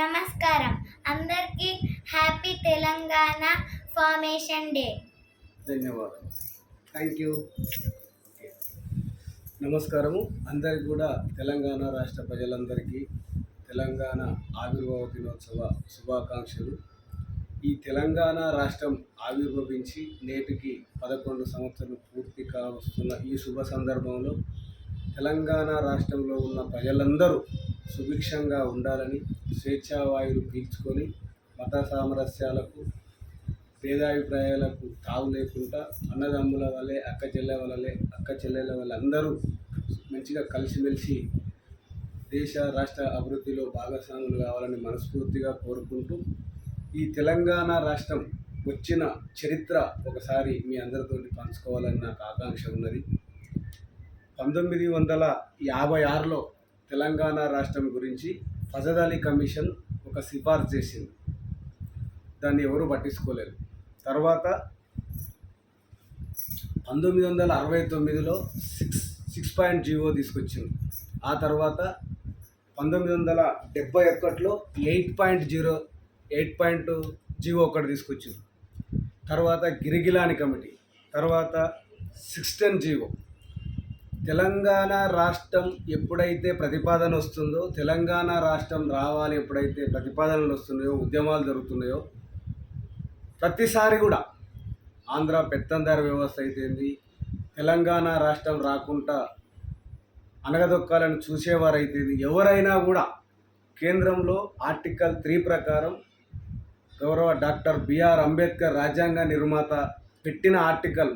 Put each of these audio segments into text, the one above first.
నమస్కారం అందరికీ happy Telangana formation day. ధన్యవాదాలు. Thank you. నమస్కారము అందరికి కూడా తెలంగాణ రాష్ట్ర ప్రజలందరికీ తెలంగాణ ఆవిర్భావ దినోత్సవ శుభాకాంక్షలు. ఈ తెలంగాణ రాష్ట్రం ఆవిర్భవించి నేటికి 11 సంవత్సరాలు పూర్తి కావస్తున్న ఈ శుభ సందర్భంలో తెలంగాణ రాష్ట్రంలో ఉన్న ప్రజలందరూ సుభిక్షంగా ఉండాలని, స్వేచ్ఛావాయువులు పీల్చుకొని మత సామరస్యాలకు, భేదాభిప్రాయాలకు తావు లేకుండా అన్నదమ్ముల వల్లే అక్క చెల్లెల వల్ల అందరూ మంచిగా కలిసిమెలిసి దేశ రాష్ట్ర అభివృద్ధిలో భాగస్వాములు కావాలని మనస్ఫూర్తిగా కోరుకుంటూ, ఈ తెలంగాణ రాష్ట్రం వచ్చిన చరిత్ర ఒకసారి మీ అందరితోటి పంచుకోవాలని నాకు ఆకాంక్ష ఉన్నది. 1956లో తెలంగాణ రాష్ట్రం గురించి ఫజల్ అలీ కమిషన్ ఒక సిఫార్సు చేసింది. దాన్ని ఎవరు పట్టించుకోలేదు. తర్వాత 1969లో 6.0 తీసుకొచ్చింది. ఆ తర్వాత 1971లో 8.0 ఒకటి తీసుకొచ్చింది. తర్వాత గిరిగిలాని కమిటీ, తర్వాత 16 తెలంగాణ రాష్ట్రం ఎప్పుడైతే ప్రతిపాదన వస్తుందో, తెలంగాణ రాష్ట్రం రావాలి ఎప్పుడైతే ప్రతిపాదనలు వస్తున్నాయో, ఉద్యమాలు జరుగుతున్నాయో, ప్రతిసారి కూడా ఆంధ్ర పెత్తందారి వ్యవస్థ అయితేంది, తెలంగాణ రాష్ట్రం రాకుండా అనగదొక్కాలని చూసేవారైతేంది, ఎవరైనా కూడా కేంద్రంలో ఆర్టికల్ 3 ప్రకారం గౌరవ డాక్టర్ బిఆర్ అంబేద్కర్ రాజ్యాంగ నిర్మాత పెట్టిన ఆర్టికల్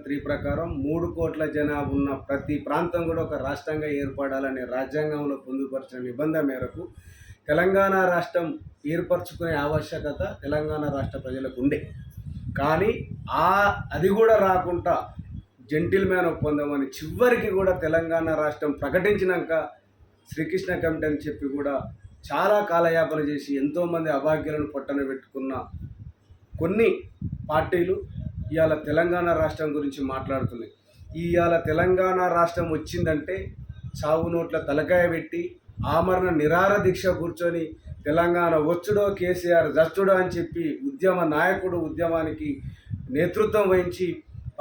3 ప్రకారం 3 కోట్ల జనాభా ఉన్న ప్రతి ప్రాంతం కూడా ఒక రాష్ట్రంగా ఏర్పడాలనే రాజ్యాంగంలో పొందుపరిచిన నిబంధన మేరకు తెలంగాణ రాష్ట్రం ఏర్పరచుకునే ఆవశ్యకత తెలంగాణ రాష్ట్ర ప్రజలకు ఉండే. కానీ అది కూడా రాకుండా జెంటిల్మ్యాన్ ఒప్పందం అని చివరికి కూడా తెలంగాణ రాష్ట్రం ప్రకటించినాక శ్రీకృష్ణ కమిటీ అని చెప్పి కూడా చాలా కాలయాపన చేసి ఎంతోమంది అభాగ్యులను పొట్టన పెట్టుకున్న కొన్ని పార్టీలు ఇవాళ తెలంగాణ రాష్ట్రం గురించి మాట్లాడుతున్నాయి. ఇవాళ తెలంగాణ రాష్ట్రం వచ్చిందంటే చావు నోట్ల తలకాయ పెట్టి ఆమరణ నిరాహార దీక్ష కూర్చొని తెలంగాణ వచ్చుడో కేసీఆర్ జచ్చుడో అని చెప్పి ఉద్యమ నాయకుడు ఉద్యమానికి నేతృత్వం వహించి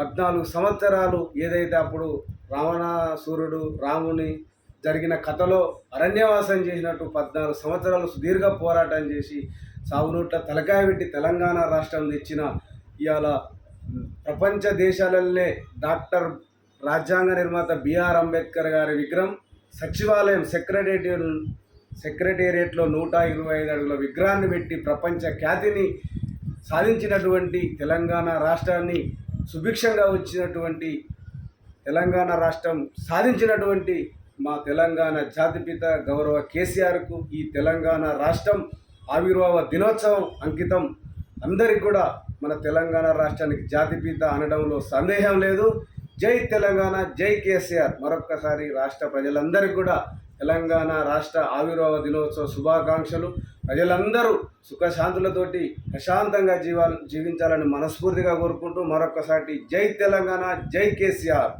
14 సంవత్సరాలు ఏదైతే అప్పుడు రావణాసురుడు రాముని జరిగిన కథలో అరణ్యవాసం చేసినట్టు 14 సంవత్సరాలు సుదీర్ఘ పోరాటం చేసి సాగునోట్ల తలకాయ పెట్టి తెలంగాణ రాష్ట్రం తెచ్చిన ఇవాళ ప్రపంచ దేశాలల్లే డాక్టర్ రాజ్యాంగ నిర్మాత బిఆర్ అంబేద్కర్ గారి విగ్రహం సచివాలయం సెక్రటేరియట్లో 125 అడుగుల విగ్రహాన్ని పెట్టి ప్రపంచ ఖ్యాతిని సాధించినటువంటి తెలంగాణ రాష్ట్రాన్ని సుభిక్షంగా వచ్చినటువంటి తెలంగాణ రాష్ట్రం సాధించినటువంటి మా తెలంగాణ జాతిపిత గౌరవ కేసీఆర్కు ఈ తెలంగాణ రాష్ట్రం ఆవిర్భావ దినోత్సవం అంకితం. అందరికి కూడా మన తెలంగాణ రాష్ట్రానికి జాతిపిత అనడంలో సందేహం లేదు. జై తెలంగాణ, జై కేసీఆర్. మరొక్కసారి రాష్ట్ర ప్రజలందరికీ కూడా తెలంగాణ రాష్ట్ర ఆవిర్భావ దినోత్సవ శుభాకాంక్షలు. ప్రజలందరూ సుఖశాంతులతోటి ప్రశాంతంగా జీవించాలని మనస్ఫూర్తిగా కోరుకుంటూ మరొక్కసారి జై తెలంగాణ, జై కేసీఆర్.